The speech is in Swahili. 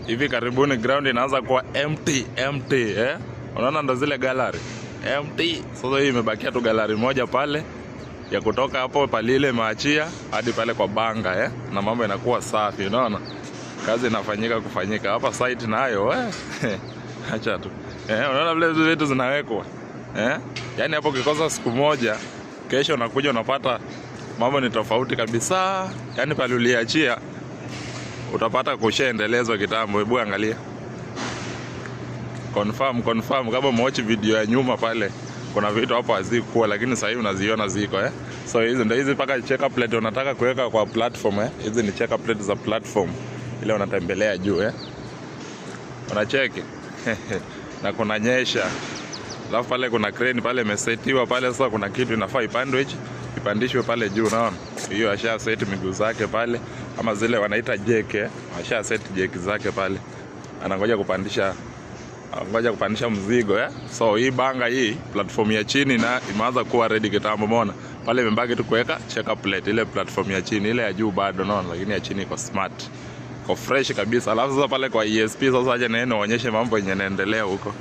hivi karibuni ground inaanza kuwa empty unaona ndo zile gallery empty. Sasa hii imebakia tu gallery moja pale ya kutoka hapo palile maachia hadi pale kwa banga na mambo inakuwa safi. Unaona kazi inafanyika hapa site nayo acha tu unaona vile vitu zinawekwa yani hapo ukikosa siku moja, kesho unakuja unapata mambo ni tofauti kabisa. Yani pale uliachia utapata kushaendelezwa kitambo. Hebu angalia confirm kama umeochi video ya nyuma pale, kuna vitu hapo hazikuwa, lakini sasa hivi unaziona ziko So hizi ndio hizi paka checker plate unataka kuweka kwa platform hizi ni checker plate za platform ile unatembelea juu unacheki na kuna nyesha. Alafu pale kuna crane pale imesetiwa pale. Sasa kuna kitu inafaa ipandishwe pale juu. Unaona hiyo asha set miguu zake pale, ama zile wanaita jeke, asha set jeki zake pale, anangoja kupandisha mzigo So hii banga hii platform ya chini na imeanza kuwa ready kitambo. Umeona pale imebaki tu kuweka checker plate. Ile platform ya chini, ile ya juu bado unaona, lakini ya chini iko smart, iko fresh kabisa. Alafu sasa pale kwa ESP sasa aje naonyeshe mambo yenye yanaendelea huko.